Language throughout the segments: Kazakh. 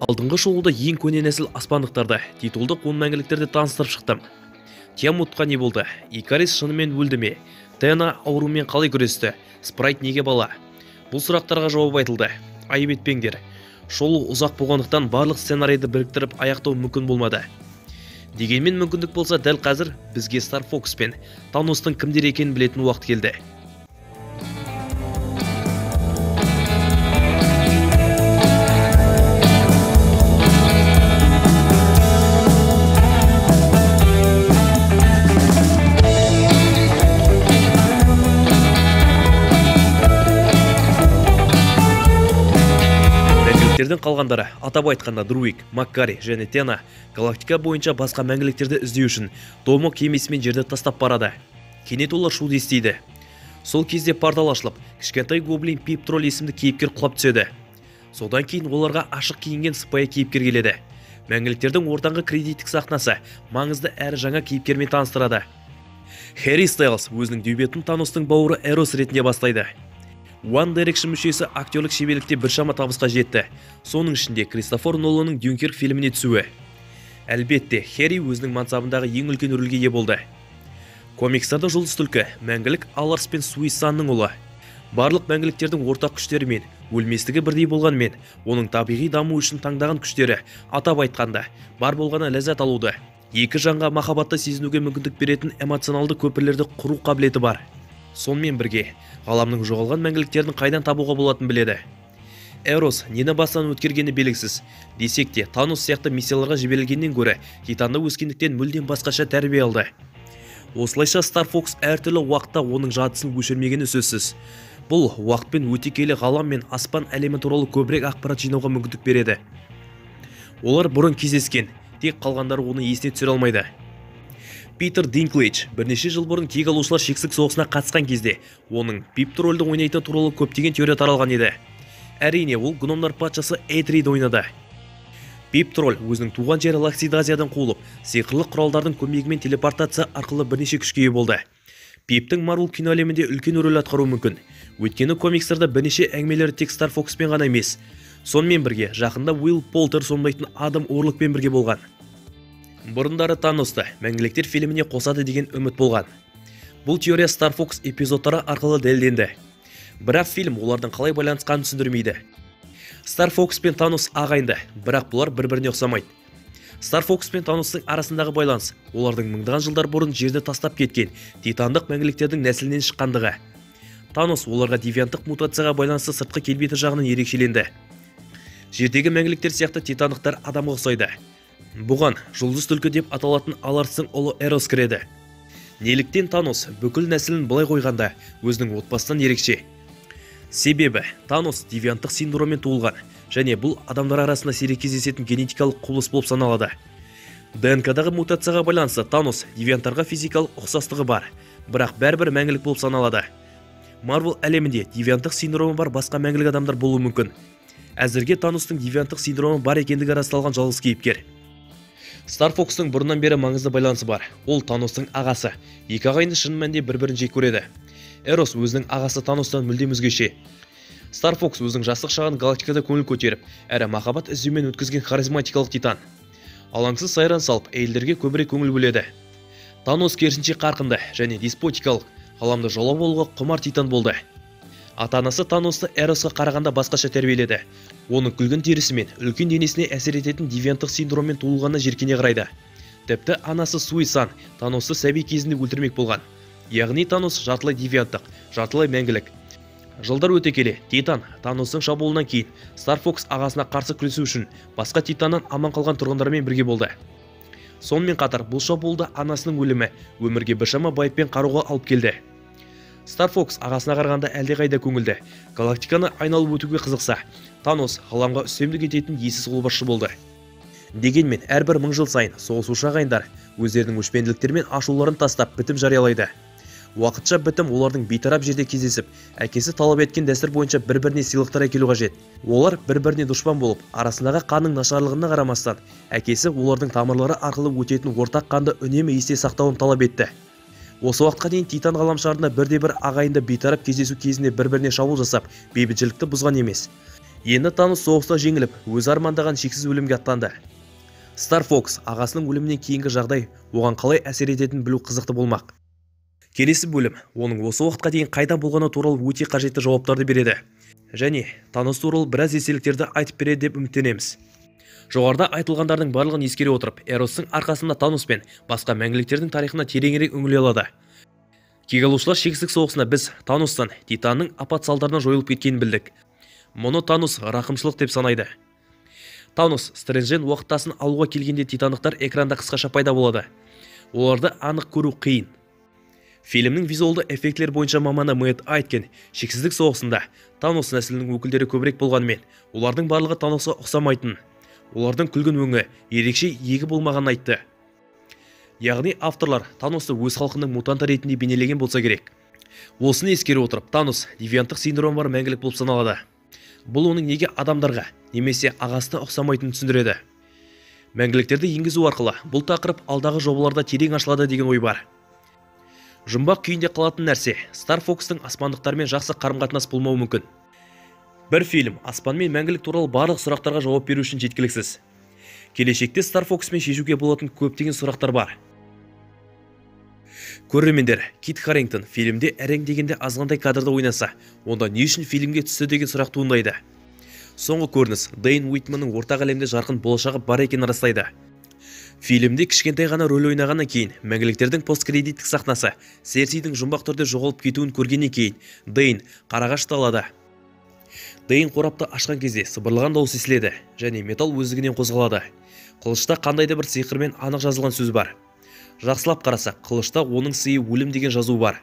Алдыңғы шолуда ең көне нәсіл аспандықтарды, титулдық он мәңгіліктерді таныстырып шықтым. Тиамутқа не болды? Икарис шынымен өлді ме? Тена аурумен қалай күресті? Спрайт неге бала? Бұл сұрақтарға жауап айтылды. Айып етпеңдер. Шолу ұзақ болғандықтан барлық сценарийді біріктіріп аяқтау мүмкін болмады. Дегенмен мүмкіндік болса, дәл қазір бізге Star Fox пен Таностың кімдер екенін білетін уақыт келді. Мәңгіліктердің қалғандары, атап айтқанда Друик, Маккари және Тена галактика бойынша басқа мәңгіліктерді іздеу үшін Томо кемесімен жерді тастап барады. Кенет олар шуды естиді. Сол кезде портал ашылып, кішкентай гоблин Пип Тролль есімді кейіпкер құлап түседі. Содан кейін оларға ашық киінген сыпайы кейіпкер келеді. Мәңгіліктердің ортаңғы кредиттік сахнасы маңызды әрі жаңа кейіпкермен таныстырады. Harry Styles өзінің дебютын Таностың бауыры Эрос ретінде бастайды. One Direction мүшесі актерлік шеберлікте біршама табысқа жетті. Соның ішінде Кристофер Ноланның Дюнкерк фильміне түсуі. Әлбетте, Хэрри өзінің мансабындағы ең үлкен рөлге ие болды. Комикстарда жұлдыз түлкі, мәңгілік Аларс пен Суисанның ұлы. Барлық мәңгіліктердің ортақ күштері мен өлместігі бірдей болғанмен, оның табиғи даму үшін таңдаған күштері, атап айтқанда, бар болғаны ләззат алуды, екі жанға махаббатты сезінуге мүмкіндік беретін эмоционалды көпірлерді құру қабілеті бар. Сонымен бірге, ғаламның жоғалған мәңгіліктердің қайдан табуға болатынын біледі. Эрос нені бастан өткергені белгісіз. Десек те, Танос сияқты миссияларға жіберілгеннен гөрі Титанда өскендіктен мүлдем басқаша тәрбие алды. Осылайша Star Fox әртүрлі уақытта оның жадысын өшірмегені сөзсіз. Бұл уақытпен өте келе ғалам мен аспан әлемі туралы көбірек ақпарат жинауға мүмкіндік береді. Олар бұрын кездескен, тек қалғандары оны есіне түсіре алмайды. Питер Динклейдж бірнеше жыл бұрын кек алушылар шексіз соғысына қатысқан кезде оның Пип Тролльді ойнайтын туралы көптеген теория таралған еді. Әрине, ол гномдар патшасы Эйтриді ойнады. Пип Тролль өзінің туған жері Лаксидазиядан қуылып, сиқырлы құралдардың көмегімен телепортация арқылы бірнеше күшке ие болды. Пиптің Марвел киноәлемінде үлкен рөл атқаруы мүмкін. Өйткені комикстарда бірнеше әңгімелері тек Star Foxпен ғана емес. Сонымен бірге, жақында Уилл Полтер сомдайтын Адам Орлықпен бірге болған. Бұрындары Таносты мәңгіліктер фильміне қосады деген үміт болған. Бұл теория Star Fox эпизодтары арқылы дәлелденді. Бірақ фильм олардың қалай байланысқанын түсіндірмейді. Star Fox пен Танос ағайынды, бірақ бұлар бір-біріне ұқсамайды. Star Fox пен Таностың арасындағы байланыс олардың мыңдаған жылдар бұрын жерді тастап кеткен титандық мәңгіліктердің нәсілінен шыққандығы. Танос оларға девианттық мутацияға байланысты сыртқы келбеті жағынан ерекшеленді. Жердегі мәңгіліктер сияқты титандықтар адамға ұқсайды. Бұған жұлдыз түлкі деп аталатын Аларстың ұлы Эрос кіреді. Неліктен Танос бүкіл нәсілін былай қойғанда өзінің отбасынан ерекше? Себебі Танос девианттық синдроммен туылған және бұл адамдар арасында сирек кездесетін генетикалық құбылыс болып саналады. ДНК-дағы мутацияға байланысты Танос девианттарға физикалық ұқсастығы бар, бірақ бәрібір мәңгілік болып саналады. Марвел әлемінде девианттық синдромы бар басқа мәңгілік адамдар болуы мүмкін. Әзірге Таностың девианттық синдромы бар екендігі расталған жалғыз кейіпкер. Star Fox'тың бұрыннан бері маңызды байланысы бар. Ол Таностың ағасы. Екі ағайынды шын мәнінде бір-бірін жек көреді. Эрос өзінің ағасы Таностан мүлдем өзгеше. Star Fox өзінің жастық шағын галактикада көңіл көтеріп, әрі махаббат іздеумен өткізген харизматикалық титан. Алаңсыз сайран салып, әйелдерге көбірек көңіл бөледі. Танос керісінше қарқынды және деспотикалық, ғаламды жаулап алуға құмар титан болды. Ата-анасы Таносты Эросқа қарағанда басқаша тәрбиеледі. Оның күлгін терісімен үлкен денесіне әсер ететін девианттық синдроммен туылғанына жеркене қарайды. Тіпті анасы Суисан Таносты сәби кезінде өлтірмек болған. Яғни Танос жартылай девианттық, жартылай мәңгілік. Жылдар өте келе, Титан Таностың шабуылынан кейін Star Fox ағасына қарсы күресу үшін басқа Титаннан аман қалған тұрғындармен бірге болды. Сонымен қатар бұл шабуылда анасының өлімі өмірге біршама байыппен қаруға алып келді. Star Fox ағасына қарағанда әлдеқайда көңілді. Галактиканы айналып өтуге қызықса, Танос ғаламға үстемдік ететін есіз қолбасшы болды. Дегенмен, әрбір мың жыл сайын соғысушы ағайындар өздерінің өшпенділіктермен ашуларын тастап бітім жариялайды. Уақытша бітім олардың бейтарап жерде кездесіп, әкесі талап еткен дәстүр бойынша бір-біріне сыйлықтар әкелу қажет. Олар бір-біріне дұшпан болып, арасындағы қанның нашарлығына қарамастан, әкесі олардың тамырлары арқылы өтетін ортақ қанды үнемі есте сақтауын талап етті. Осы уақытқа дейін Титан ғаламшарында бірде-бір ағайынды бейтарап кездесу кезінде бір-біріне шабуыл жасап, бейбітшілікті бұзған емес. Енді Танос соғыста жеңіліп, өз армандаған шексіз өлімге аттанды. Стар Фокс ағасының өлімінен кейінгі жағдай оған қалай әсер ететінін білу қызықты болмақ. Келесі бөлім оның осы уақытқа дейін қайда болғаны туралы өте қажетті жауаптарды береді. Және Танос туралы біраз естеліктерді айтып береді деп үміттенеміз. Жоғарыда айтылғандардың барлығын ескере отырып, Эростың арқасында Танос пен басқа мәңгіліктердің тарихына тереңірек үңіле алады. Кек алушылар шексіздік соғысында біз Таностан Титанның апат салдарынан жойылып кеткенін білдік. Мұны Танос рақымшылық деп санайды. Танос Стрэнджден уақыттасын алуға келгенде титандықтар экранда қысқаша пайда болады. Оларды анық көру қиын. Фильмнің визуалды эффектілер бойынша маманы Мэтт Айткен, шексіздік соғысында Танос нәсілінің өкілдері көбірек болғанымен, олардың барлығы Таносқа ұқсамайтын. Олардың күлгін өңі ерекше егі болмағанын айтты. Яғни авторлар Таносты өз халқының мутанты ретінде бейнелеген болса керек. Осыны ескере отырып, Танос девианттық синдром бар мәңгілік болып саналады. Бұл оның неге адамдарға немесе ағасына ұқсамайтынын түсіндіреді. Мәңгіліктерді енгізу арқылы бұл тақырып алдағы жобаларда терең ашылады деген ой бар. Жұмбақ күйінде қалатын нәрсе Стар Фокстың аспандықтармен жақсы қарым-қатынас болмауы мүмкін. Бір фильм аспан мен мәңгілік туралы барлық сұрақтарға жауап беру үшін жеткіліксіз. Келешекте Стар Фокспен шешуге болатын көптеген сұрақтар бар. Көрермендер, Кит Харингтон фильмде әрең дегенде азғандай кадрда ойнаса, онда не үшін фильмге түсті деген сұрақ туындайды. Соңғы көрініс Дэйн Уитманның ортақ әлемде жарқын болашағы бар екенін растайды. Фильмде кішкентай ғана рөл ойнағаннан кейін, мәңгіліктердің посткредиттік сахнасы Серсидің жұмбақ түрде жоғалып кетуін көргеннен кейін, Дэйн қарағашты алады. Дэйн қорапты ашқан кезде сыбырлаған дауыс естіледі және металл өздігінен қозғалады. Қылышта қандайда бір сиқырмен анық жазылған сөз бар. Жақсылап қарасақ, қылышта оның сыйы өлім деген жазу бар.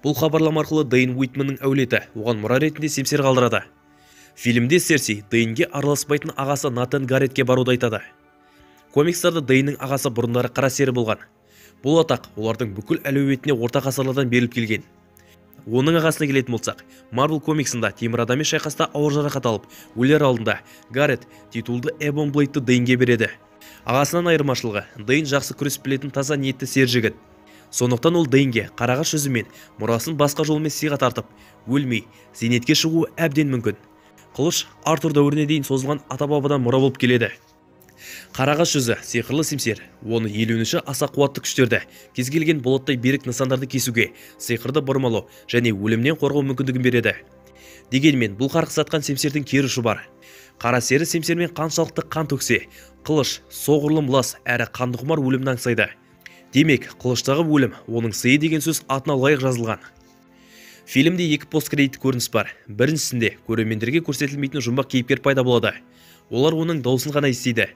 Бұл хабарлама арқылы Дэйн Уитманның әулеті оған мұра ретінде семсер қалдырады. Фильмде Серси Дэйнге араласпайтын ағасы Натан Гарретке баруды айтады. Комикстарда Дэйннің ағасы бұрындары қара сері болған. Бұл атақ олардың бүкіл әлеуетіне орта ғасырлардан беріліп келген. Оның ағасына келетін болсақ, Marvel комиксында темір адаммен шайқаста ауыр жарақат алып, өлер алдында Гаррет титулды Эбон Блейдті Дэйнге береді. Ағасынан айырмашылығы, Дэйн жақсы күрес білетін таза ниетті сер жігіт. Сондықтан ол Дэйнге қарағаш жүзімен мұрасын басқа жолмен сыйға тартып, өлмей, зейнетке шығуы әбден мүмкін. Қылыш Артур дәуіріне дейін созылған ата-бабадан мұра болып келеді. Қарағаш жүзі сиқырлы семсер, оны елуінші аса қуатты күштерді, кез келген болаттай берік нысандарды кесуге, сиқырды бұрмалау және өлімнен қорғау мүмкіндігін береді. Дегенмен бұл қарқысатқан семсердің кері ұшы бар. Қара сері семсермен қаншалықты қан төксе, қылыш соғұрлым лас әрі қандықұмар өлімді аңсайды. Демек, қылыштағы өлім оның сыйы деген сөз атына лайық жазылған. Фильмде екі посткредит көрініс бар. Біріншісінде көрермендерге көрсетілмейтін жұмбақ кейіпкер пайда болады. Олар оның дауысын ғана естиді.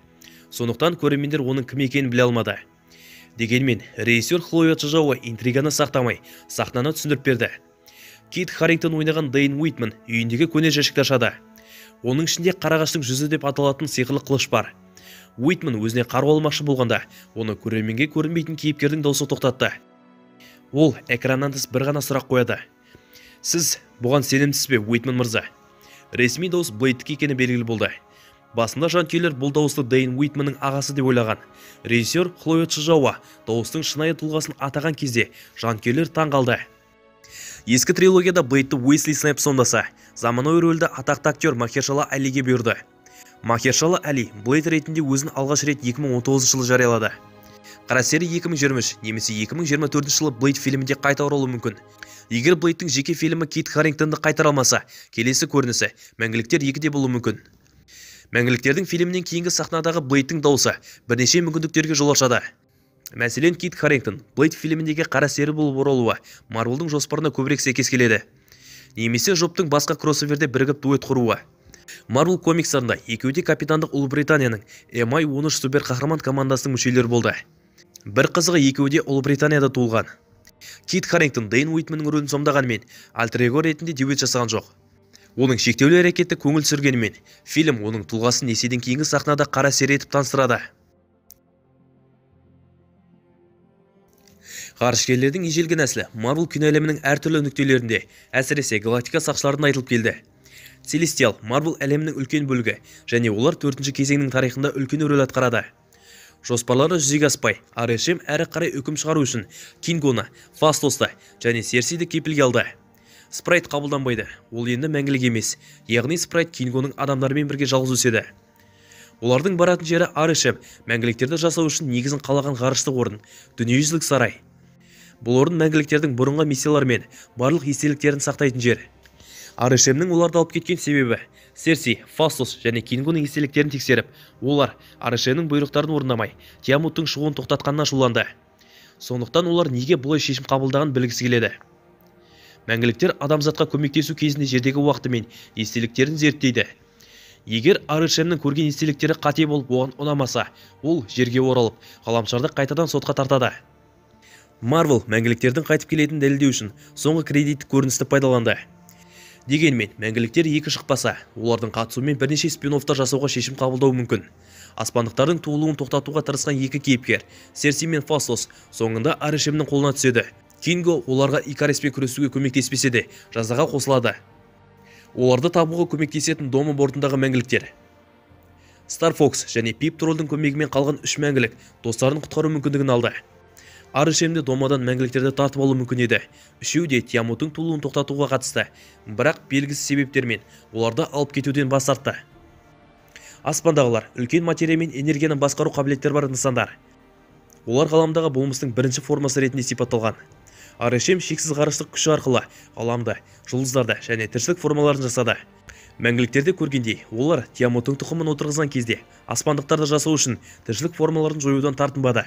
Сондықтан көрермендер оның кім екенін біле алмады. Дегенмен, режиссер Хлоя Чжао интриганы сақтамай, сахнаны түсіндіріп берді. Кит Харингтон ойнаған Дэйн Уитман үйіндегі көне жәшікті ашады. Оның ішінде қарағаштың жүзі деп аталатын сиқырлы қылыш бар. Уитман өзіне қару алмақшы болғанда, оны көрерменге көрінбейтін кейіпкердің дауысы тоқтатты. Ол экраннан тыс бір ғана сұрақ қояды. Сіз бұған сенімсіз бе, Уитман мырза? Ресми дауыс Блейдтікі екені белгілі болды. Басында жанкүйерлер бұл дауысты Дэйн Уитманның ағасы деп ойлаған. Режиссер Хлоя Чжао дауыстың шынайы тұлғасын атаған кезде жанкүйерлер таң қалды. Ескі трилогияда Блейдті Уэсли Снайпс сомдаса, заманауи рөлді атақты актер Махершала Алиге бұйырды. Махершала Али Блейд ретінде өзін алғаш рет 2019 жылы жариялады. Қара сері 2023 немесе 2024 жылы Блейд фильмінде қайта оралуы мүмкін. Егер Блейдтің жеке фильмі Кит Харингтонды қайтара алмаса, келесі көрінісі Мәңгіліктер 2-де болуы мүмкін. Мәңгіліктердің фильмінен кейінгі сахнадағы Блейдтің дауысы бірнеше мүмкіндіктерге жол ашады. Мәселен, Кит Харингтон Блейд фильміндегі қара сері болып оралуы Марвелдің жоспарына көбірек сәйкес келеді. Немесе жоптың басқа кроссоверде бірігіп дуэт құруы. Marvel комиксарында екеуде капитандық Ұлыбританияның MI-13 супер қахраман командасының мүшелері болды. Бір қызығы екеуде Ұлыбританияда туылған. Кит Харингтон Дэйн Уитманның рөлін сомдағанмен, альтер-эго ретінде дебют жасаған жоқ. Оның шектеулі әрекеті көңіл түсіргенімен, фильм оның тұлғасын еседен кейінгі сахнада қара сері етіп таныстырады. Ғарышкерлердің ежелгі нәсілі Marvel кино әлемінің әртүрлі нүктелерінде, әсіресе галактика сақшыларында айтылып келді. Celestial Marvel әлемінің үлкен бөлігі және олар 4-ші кезеңнің тарихында үлкен рөл атқарады. Жоспарлары жүзеге аспай, Арешем әрі қарай үкім шығару үшін Кингоны, Фастосты және Серсиді кепілге алды. Спрайт қабылданбайды, ол енді мәңгілік емес, яғни Спрайт Кингоның адамдарымен бірге жалғыз өседі. Олардың баратын жері Арышем, мәңгіліктерді жасау үшін негізін қалаған ғарыштық орын, дүниежүзілік сарай. Бұл орын мәңгіліктердің бұрынғы миссиялары мен барлық естеліктерін сақтайтын жер. Арышемнің оларды алып кеткен себебі Серси, Фастус және Кингоның естеліктерін тексеріп, олар Арышемнің бұйрықтарын орындамай, Тиамуттың шығуын тоқтатқанына ашуланды. Сондықтан олар неге бұлай шешім қабылдағанын білгісі келеді. Мәңгіліктер адамзатқа көмектесу кезінде жердегі уақыты мен естеліктерін зерттейді. Егер Арышемнің көрген естеліктері қате болып оған ұнамаса, ол жерге оралып, ғаламшарды қайтадан сотқа тартады. Марвел мәңгіліктердің қайтып келетінін дәлелдеу үшін соңғы кредиттік көріністі пайдаланды. Дегенмен, мәңгіліктер екі шықпаса, олардың қатысуымен бірнеше спин-оффтар жасауға шешім қабылдауы мүмкін. Аспандықтардың туылуын тоқтатуға тырысқан екі кейіпкер, Серси мен Фастус, соңында Арышемнің қолына түседі. Кинго оларға Икариспен күресуге көмектеспесе де, жазаға қосылады. Оларды табуға көмектесетін Дома бортындағы мәңгіліктер. Стар Фокс және Пип Троллдың көмегімен қалған үш мәңгілік достарын құтқару мүмкіндігін алды. Арышемде Домадан мәңгіліктерді тартып алу мүмкін еді. Үшеуі де Тиамуттың туылуын тоқтатуға қатысты, бірақ белгісіз себептермен оларды алып кетуден бас тартты. Аспандағылар үлкен материя мен энергияны басқару қабілеттері бар нысандар. Олар ғаламдағы болмыстың бірінші формасы ретінде сипатталған. Арышем шексіз ғарыштық күші арқылы ғаламды, жұлдыздарды және тіршілік формаларын жасады. Мәңгіліктерді көргендей, олар Тиамуттың тұқымын отырғызған кезде аспандықтарды жасау үшін тіршілік формаларын жоюдан тартынбады.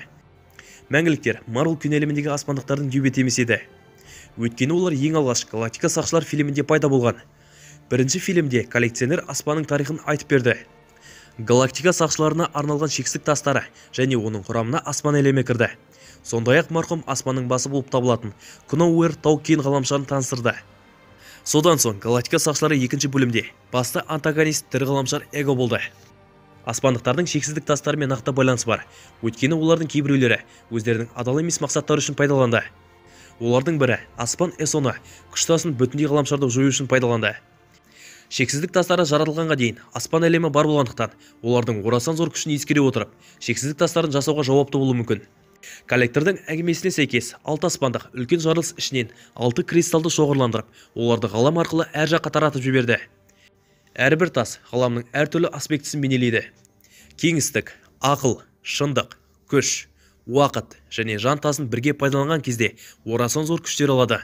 Мәңгіліктер Марвел киноәлеміндегі аспандықтардың дебют емес еді. Өйткені олар ең алғаш Галактика сақшылар фильмінде пайда болған. Бірінші фильмде коллекционер аспанның тарихын айтып берді. Галактика сақшыларына арналған шексіздік тастары және оның құрамына аспан әлемі кірді. Сондай-ақ марқұм аспанның басы болып табылатын Кноуэр тау-кен ғаламшарын таныстырды. Содан соң Галактика сақшылары екінші бөлімде басты антагонист тірі ғаламшар Эго болды. Аспандықтардың шексіздік тастарымен нақты байланысы бар, өйткені олардың кейбіреулері өздерінің адал емес мақсаттары үшін пайдаланды. Олардың бірі аспан эсоны күштасын бүтіндей ғаламшарды жою үшін пайдаланды. Шексіздік тастары жаратылғанға дейін аспан әлемі бар болғандықтан, олардың орасан зор күшін ескере отырып, шексіздік тастарын жасауға жауапты болуы мүмкін. Коллектордың әңгімесіне сәйкес, 6 аспандық үлкен жарылыс ішінен 6 кристалды шоғырландырып, оларды ғалам арқылы әр жаққа таратып жіберді. Әрбір тас ғаламның әртүрлі аспектісін бейнелейді. Кеңістік, ақыл, шындық, күш, уақыт және жан тасын бірге пайдаланған кезде орасан зор күштер алады.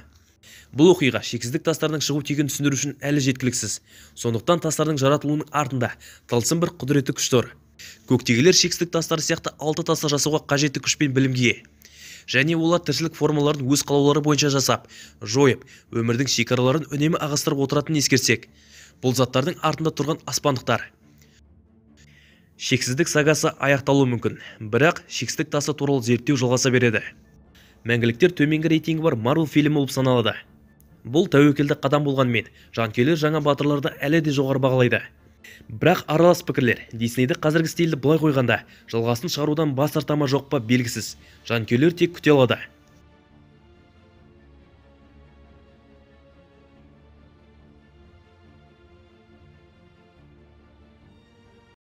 Бұл оқиға шексіздік тастардың шығу тегін түсіндіру үшін әлі жеткіліксіз. Сондықтан тастардың жаратылуының артында тылсым бір құдіретті күш тұр. Көктегілер шексіздік тастары сияқты 6 тасты жасауға қажетті күш пен білімге. Және олар тіршілік формаларын өз қалаулары бойынша жасап, жойып, өмірдің шекараларын үнемі ағыстырып отыратынын ескерсек, бұл заттардың артында тұрған аспандықтар. Шексіздік сагасы аяқталуы мүмкін, бірақ шексіздік тасы туралы зерттеу жалғаса береді. Мәңгіліктер төменгі рейтингі бар Марвел фильмі болып саналады. Бұл тәуекелді қадам болғанмен, жанкүйерлер жаңа батырларды әлі де жоғары бағалайды. Бірақ аралас пікірлер Диснейді қазіргі стильді былай қойғанда жалғасын шығарудан бас тарта ма жоқ па белгісіз. Жанкүйерлер тек күте алады.